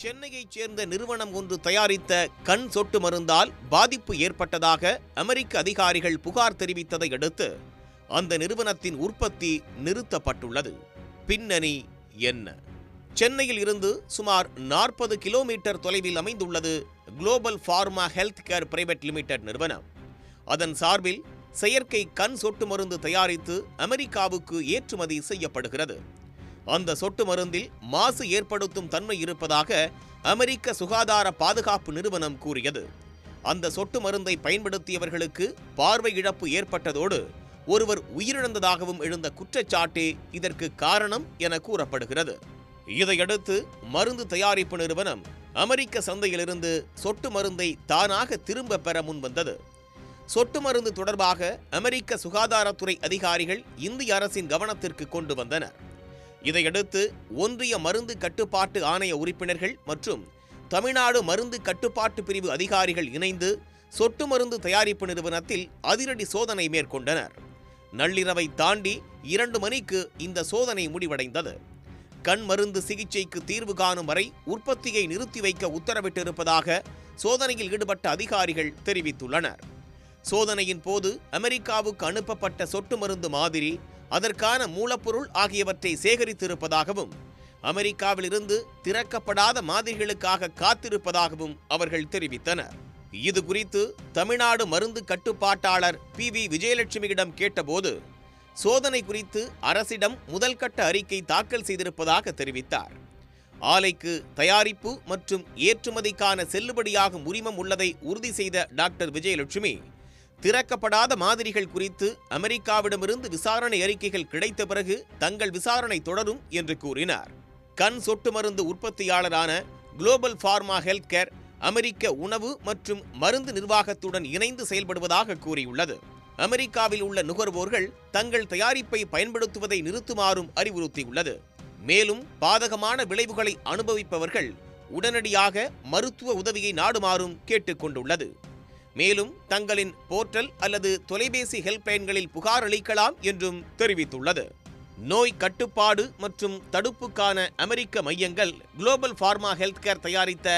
சென்னையைச் சேர்ந்த நிறுவனம் ஒன்று தயாரித்த கண் சொட்டு மருந்தால் பாதிப்பு ஏற்பட்டதாக அமெரிக்க அதிகாரிகள் புகார் தெரிவித்ததை அடுத்து அந்த நிறுவனத்தின் உற்பத்தி நிறுத்தப்பட்டுள்ளது. பின்னணி என்ன? சென்னையில் இருந்து சுமார் 40 கிலோமீட்டர் தொலைவில் அமைந்துள்ளது global pharma health care private limited நிறுவனம். அதன் சார்பில் செயற்கை கண் சொட்டு மருந்து தயாரித்து அமெரிக்காவுக்கு ஏற்றுமதி செய்யப்படுகிறது. அந்த சொட்டு மருந்தில் மாசு ஏற்படுத்தும் தன்மை இருப்பதாக அமெரிக்க சுகாதார பாதுகாப்பு நிறுவனம் கூறியது. அந்த சொட்டு மருந்தை பயன்படுத்தியவர்களுக்கு பார்வை இழப்பு ஏற்பட்டதோடு ஒருவர் உயிரிழந்ததாகவும் எழுந்த குற்றச்சாட்டே இதற்கு காரணம் என கூறப்படுகிறது. இதையடுத்து மருந்து தயாரிப்பு நிறுவனம் அமெரிக்க சந்தையிலிருந்து சொட்டு மருந்தை தானாக திரும்ப பெற முன்வந்தது. சொட்டு மருந்து தொடர்பாக அமெரிக்க சுகாதாரத்துறை அதிகாரிகள் இந்திய அரசின் கவனத்திற்கு கொண்டு வந்தனர். இதையடுத்து ஒன்றிய மருந்து கட்டுப்பாட்டு ஆணைய உறுப்பினர்கள் மற்றும் தமிழ்நாடு மருந்து கட்டுப்பாட்டு பிரிவு அதிகாரிகள் இணைந்து சொட்டு மருந்து தயாரிப்பு நிறுவனத்தில் அதிரடி சோதனை மேற்கொண்டனர். நள்ளிரவை தாண்டி 2 மணிக்கு இந்த சோதனை முடிவடைந்தது. கண் மருந்து சிகிச்சைக்கு தீர்வு காணும் வரை உற்பத்தியை நிறுத்தி வைக்க உத்தரவிட்டிருப்பதாக சோதனையில் ஈடுபட்ட அதிகாரிகள் தெரிவித்துள்ளனர். சோதனையின் போது அமெரிக்காவுக்கு அனுப்பப்பட்ட சொட்டு மருந்து மாதிரி, அதற்கான மூலப்பொருள் ஆகியவற்றை சேகரித்திருப்பதாகவும் அமெரிக்காவிலிருந்து திறக்கப்படாத மாதிரிகளுக்காக காத்திருப்பதாகவும் அவர்கள் தெரிவித்தனர். இது குறித்து தமிழ்நாடு மருந்து கட்டுப்பாட்டாளர் PV விஜயலட்சுமியிடம் கேட்டபோது சோதனை குறித்து அரசிடம் முதல் கட்ட அறிக்கை தாக்கல் செய்திருப்பதாக தெரிவித்தார். ஆலைக்கு தயாரிப்பு மற்றும் ஏற்றுமதிக்கான செல்லுபடியாகும் உரிமம் உள்ளதை உறுதி செய்த டாக்டர் விஜயலட்சுமி, திறக்கப்படாத மாதிரிகள் குறித்து அமெரிக்காவிடமிருந்து விசாரணை அறிக்கைகள் கிடைத்த பிறகு தங்கள் விசாரணை தொடரும் என்று கூறினார். கண் சொட்டு மருந்து உற்பத்தியாளரான குளோபல் ஃபார்மா ஹெல்த் கேர் அமெரிக்க உணவு மற்றும் மருந்து நிர்வாகத்துடன் இணைந்து செயல்படுவதாக கூறியுள்ளது. அமெரிக்காவில் உள்ள நுகர்வோர்கள் தங்கள் தயாரிப்பை பயன்படுத்துவதை நிறுத்துமாறும் அறிவுறுத்தியுள்ளது. மேலும் பாதகமான விளைவுகளை அனுபவிப்பவர்கள் உடனடியாக மருத்துவ உதவியை நாடுமாறும் கேட்டுக்கொண்டுள்ளது. மேலும் தங்களின் போர்ட்டல் அல்லது தொலைபேசி ஹெல்ப்லைன்களில் புகார் அளிக்கலாம் என்றும் தெரிவித்துள்ளது. நோய் கட்டுப்பாடு மற்றும் தடுப்புக்கான அமெரிக்க மையங்கள் குளோபல் ஃபார்மா ஹெல்த் கேர் தயாரித்த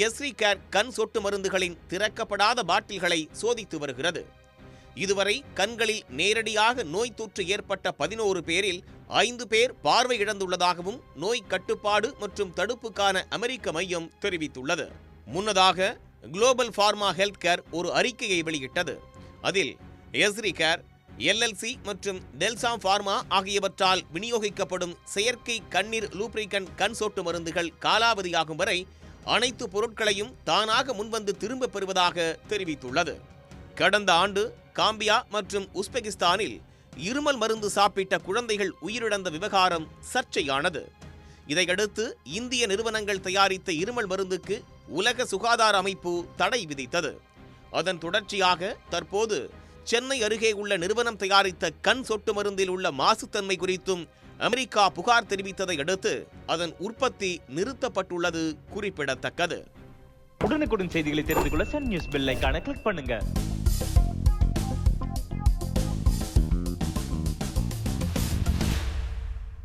எஸ்ரிகேர் கண் சொட்டு மருந்துகளின் திறக்கப்படாத பாட்டில்களை சோதித்து வருகிறது. இதுவரை கண்களில் நேரடியாக நோய் தொற்று ஏற்பட்ட 11 பேரில் 5 பேர் பார்வை இழந்துள்ளதாகவும் நோய் கட்டுப்பாடு மற்றும் தடுப்புக்கான அமெரிக்க மையம் தெரிவித்துள்ளது. முன்னதாக குளோபல் ஃபார்மா ஹெல்த் கேர் ஒரு அறிக்கையை வெளியிட்டது. அதில் எஸ்ரிகேர் LLC மற்றும் டெல்சாம் ஃபார்மா ஆகியவற்றால் விநியோகிக்கப்படும் செயற்கை கண்ணீர் லூப்ரிகன்ட் கண் சொட்டு மருந்துகள் காலாவதியாகும் வரை அனைத்து பொருட்களையும் தானாக முன்வந்து திரும்பப் பெறுவதாக தெரிவித்துள்ளது. கடந்த ஆண்டு காம்பியா மற்றும் உஸ்பெகிஸ்தானில் இருமல் மருந்து சாப்பிட்ட குழந்தைகள் உயிரிழந்த விவகாரம் சர்ச்சையானது. இதையடுத்து இந்திய நிறுவனங்கள் தயாரித்த இருமல் மருந்துக்கு உலக சுகாதார அமைப்பு தடை விதித்தது. அதன் தொடர்ச்சியாக தற்போது சென்னை அருகே உள்ள நிறுவனம் தயாரித்த கண் சொட்டு மருந்தில் உள்ள மாசுத்தன்மை குறித்தும் அமெரிக்கா புகார் தெரிவித்ததை அடுத்து அதன் உற்பத்தி நிறுத்தப்பட்டுள்ளது குறிப்பிடத்தக்கது. உடனுக்குடன் செய்திகளை தெரிந்து கொள்ள சன் நியூஸ் பெல் ஐகானை கிளிக் பண்ணுங்க.